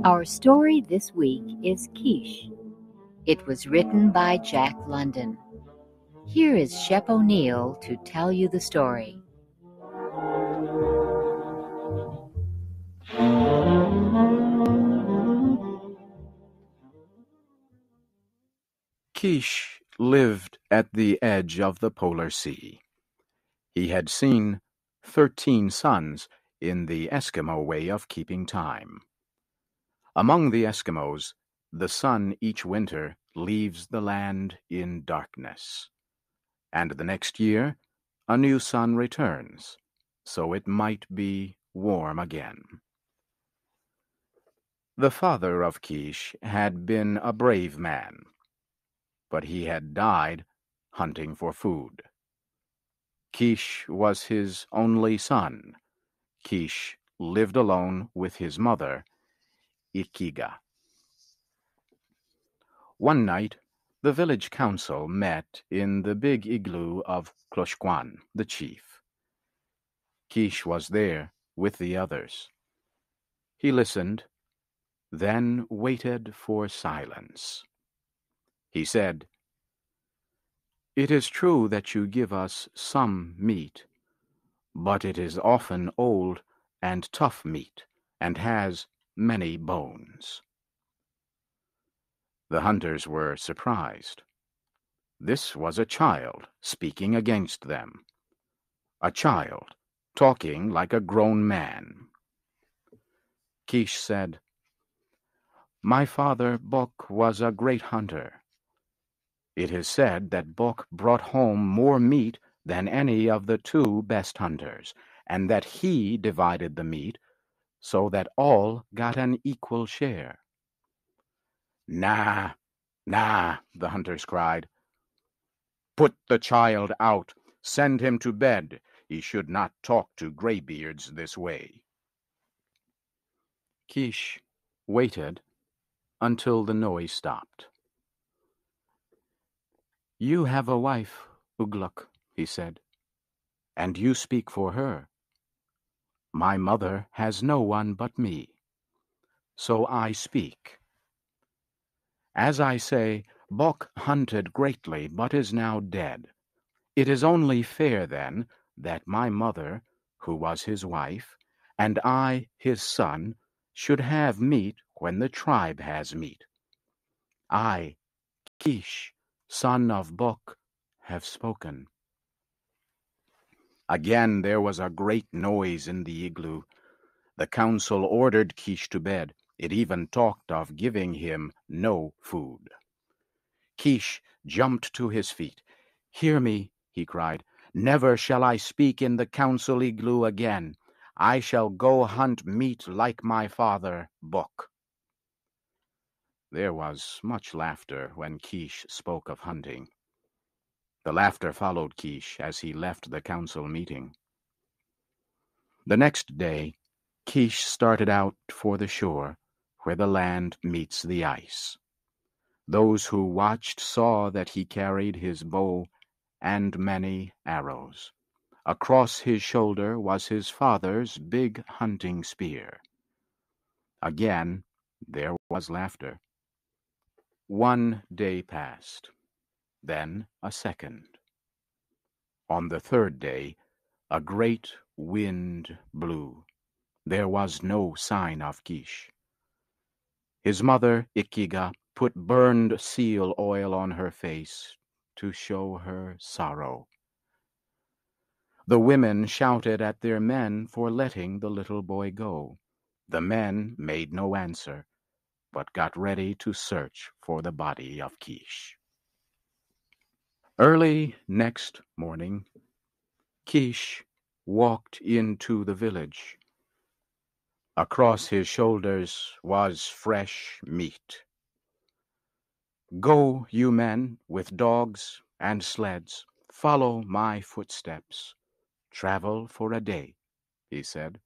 Our story this week is Keesh. It was written by Jack London. Here is Shep O'Neill to tell you the story. Keesh lived at the edge of the polar sea. He had seen 13 suns in the Eskimo way of keeping time. Among the Eskimos, the sun each winter leaves the land in darkness, and the next year a new sun returns, so it might be warm again. The father of Keesh had been a brave man, but he had died hunting for food. Keesh was his only son. Keesh lived alone with his mother, Ikiga. One night, the village council met in the big igloo of Kloshkwan, the chief. Keesh was there with the others. He listened, then waited for silence. He said, "It is true that you give us some meat, but it is often old and tough meat, and has many bones." The hunters were surprised. This was a child speaking against them. A child talking like a grown man. Keesh said, "My father, Bok, was a great hunter. It is said that Bok brought home more meat than any of the two best hunters, and that he divided the meat so that all got an equal share." "Nah, nah," the hunters cried. "Put the child out. Send him to bed. He should not talk to graybeards this way." Keesh waited until the noise stopped. "You have a wife, Ugluk," he said, "and you speak for her. My mother has no one but me, so I speak. As I say, Bok hunted greatly, but is now dead. It is only fair, then, that my mother, who was his wife, and I, his son, should have meat when the tribe has meat. I, Keesh, son of Bok, have spoken." Again there was a great noise in the igloo. The council ordered Keesh to bed. It even talked of giving him no food. Keesh jumped to his feet. "Hear me," he cried. "Never shall I speak in the council igloo again. I shall go hunt meat like my father, Bok." There was much laughter when Keesh spoke of hunting. The laughter followed Keesh as he left the council meeting. The next day, Keesh started out for the shore, where the land meets the ice. Those who watched saw that he carried his bow and many arrows. Across his shoulder was his father's big hunting spear. Again there was laughter. One day passed, then a second. On the third day, a great wind blew. There was no sign of Keesh. His mother, Ikiga, put burned seal oil on her face to show her sorrow. The women shouted at their men for letting the little boy go. The men made no answer, but got ready to search for the body of Keesh. Early next morning, Keesh walked into the village. Across his shoulders was fresh meat. "Go, you men, with dogs and sleds, follow my footsteps. Travel for a day," he said.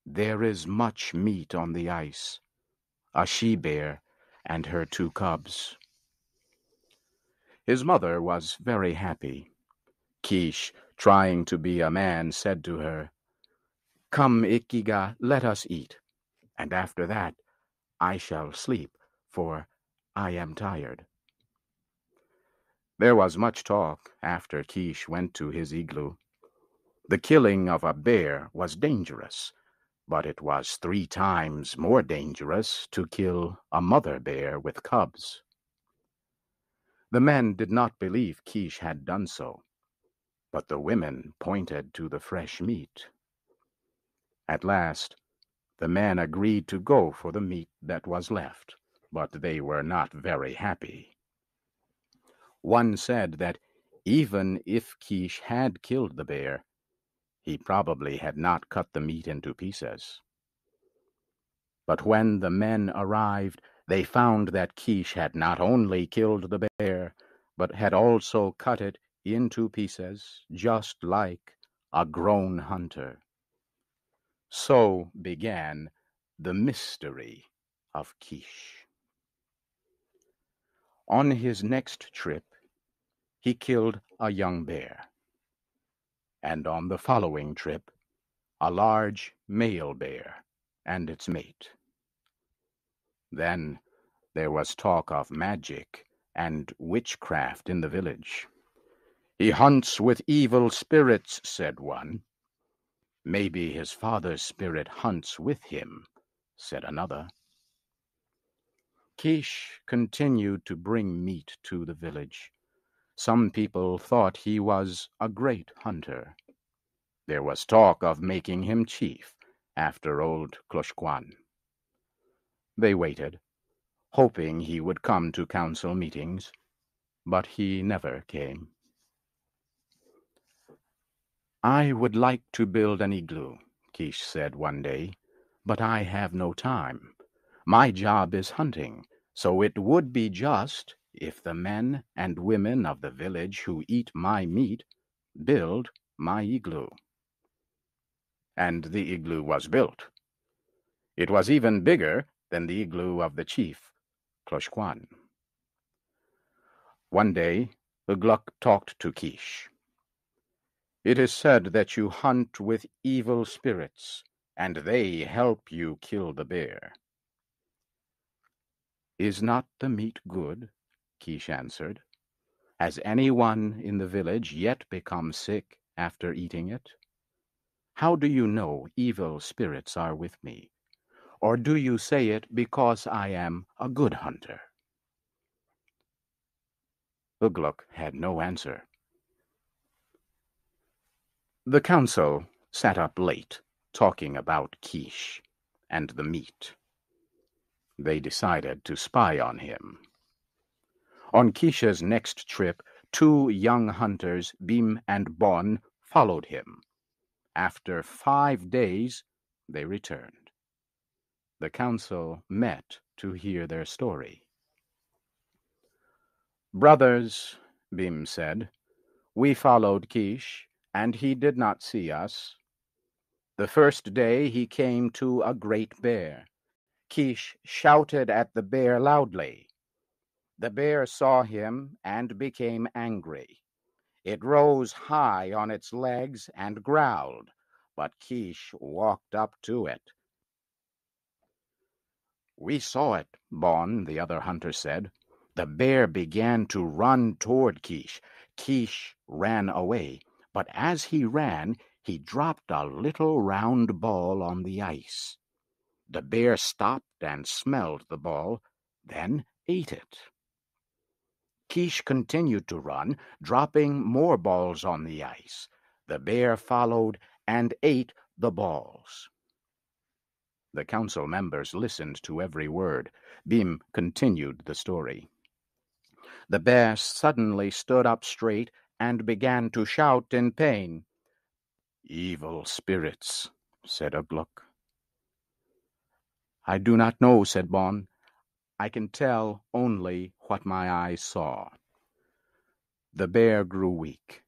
"There is much meat on the ice, a she-bear and her 2 cubs." His mother was very happy. Keesh, trying to be a man, said to her, "Come, Ikiga, let us eat, and after that I shall sleep, for I am tired." There was much talk after Keesh went to his igloo. The killing of a bear was dangerous, but it was 3 times more dangerous to kill a mother bear with cubs. The men did not believe Keesh had done so, but the women pointed to the fresh meat. At last, the men agreed to go for the meat that was left, but they were not very happy. One said that even if Keesh had killed the bear, he probably had not cut the meat into pieces. But when the men arrived, they found that Keesh had not only killed the bear, but had also cut it into pieces, just like a grown hunter. So began the mystery of Keesh. On his next trip, he killed a young bear, and on the following trip, a large male bear and its mate. Then there was talk of magic and witchcraft in the village. "He hunts with evil spirits," said one. "Maybe his father's spirit hunts with him," said another. Keesh continued to bring meat to the village. Some people thought he was a great hunter. There was talk of making him chief after old Kloshkwan. They waited, hoping he would come to council meetings, but he never came. "I would like to build an igloo," Keesh said one day, "but I have no time. My job is hunting, so it would be just if the men and women of the village who eat my meat build my igloo." And the igloo was built. It was even bigger than the igloo of the chief, Kloshkwan. One day, the Gluck talked to Keesh. "It is said that you hunt with evil spirits, and they help you kill the bear." "Is not the meat good?" Keesh answered. "Has anyone in the village yet become sick after eating it? How do you know evil spirits are with me? Or do you say it because I am a good hunter?" The Gluck had no answer. The council sat up late, talking about Keesh and the meat. They decided to spy on him. On Keesh's next trip, 2 young hunters, Bim and Bon, followed him. After 5 days, they returned. The council met to hear their story. "Brothers," Bim said, "we followed Keesh, and he did not see us. The first day he came to a great bear. Keesh shouted at the bear loudly. The bear saw him and became angry. It rose high on its legs and growled, but Keesh walked up to it." "We saw it," Bon, the other hunter, said. "The bear began to run toward Keesh. Keesh ran away, but as he ran, he dropped a little round ball on the ice. The bear stopped and smelled the ball, then ate it. Keesh continued to run, dropping more balls on the ice. The bear followed and ate the balls." The council members listened to every word. Bim continued the story. "The bear suddenly stood up straight and began to shout in pain." "Evil spirits," said a Gluck. "I do not know," said Bon. "I can tell only what my eyes saw." The bear grew weak.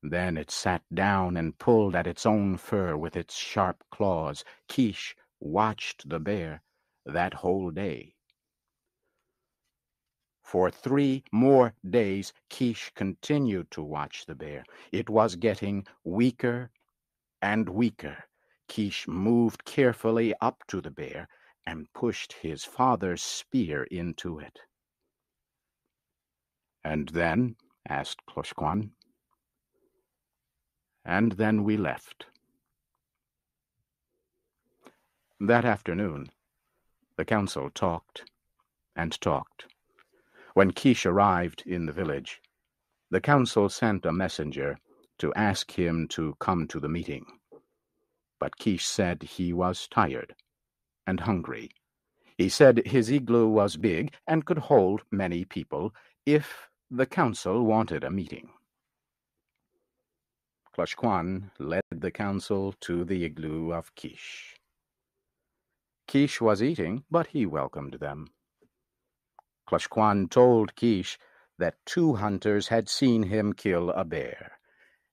Then it sat down and pulled at its own fur with its sharp claws. Keesh watched the bear that whole day. For 3 more days, Keesh continued to watch the bear. It was getting weaker and weaker. Keesh moved carefully up to the bear and pushed his father's spear into it. "And then?" asked Kloshkwan. "And then we left." That afternoon, the council talked and talked. When Keesh arrived in the village, the council sent a messenger to ask him to come to the meeting. But Keesh said he was tired and hungry. He said his igloo was big and could hold many people if the council wanted a meeting. Kloshkwan led the council to the igloo of Keesh. Keesh was eating, but he welcomed them. Kloshkwan told Keesh that 2 hunters had seen him kill a bear,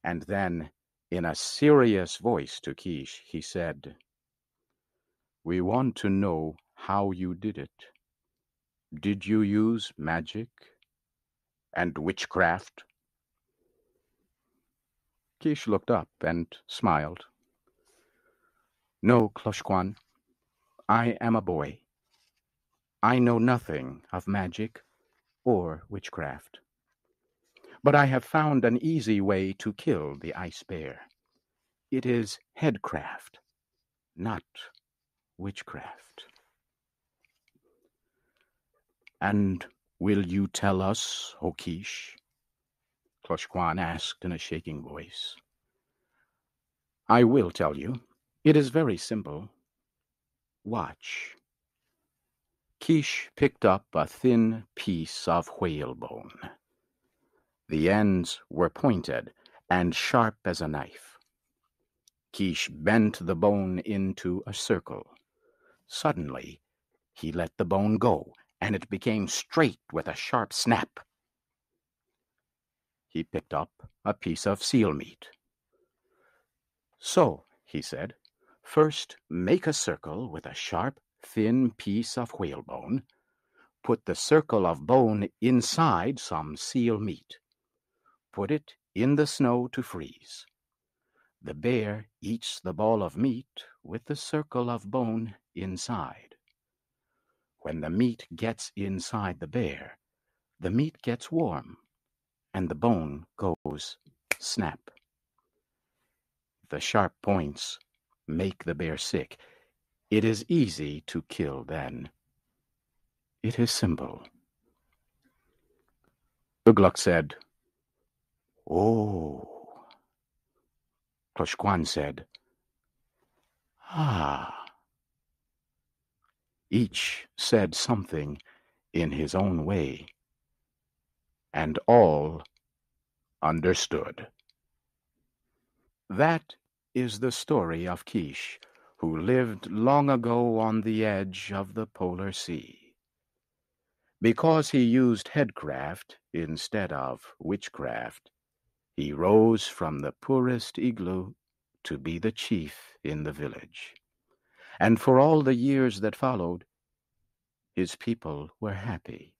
and then, in a serious voice to Keesh, he said, "We want to know how you did it. Did you use magic and witchcraft?" Keesh looked up and smiled. "No, Kloshkwan, I am a boy. I know nothing of magic or witchcraft. But I have found an easy way to kill the ice bear. It is headcraft, not witchcraft." "And will you tell us, O Keesh?" Kloshkwan asked in a shaking voice. "I will tell you. It is very simple. Watch." Keesh picked up a thin piece of whalebone. The ends were pointed and sharp as a knife. Keesh bent the bone into a circle. Suddenly, he let the bone go, and it became straight with a sharp snap. He picked up a piece of seal meat. "So," he said, "first make a circle with a sharp, thin piece of whalebone. Put the circle of bone inside some seal meat. Put it in the snow to freeze. The bear eats the ball of meat with the circle of bone inside. When the meat gets inside the bear, the meat gets warm, and the bone goes snap. The sharp points make the bear sick. It is easy to kill then. It is simple." Ugluk said, "Oh." Kloshkwan said, "Ah." Each said something in his own way, and all understood. That is the story of Keesh, who lived long ago on the edge of the polar sea. Because he used headcraft instead of witchcraft, he rose from the poorest igloo to be the chief in the village. And for all the years that followed, his people were happy.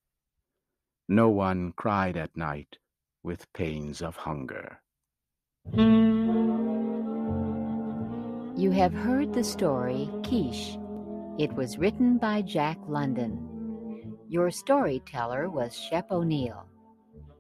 No one cried at night with pains of hunger. You have heard the story Keesh. It was written by Jack London. Your storyteller was Shep O'Neill.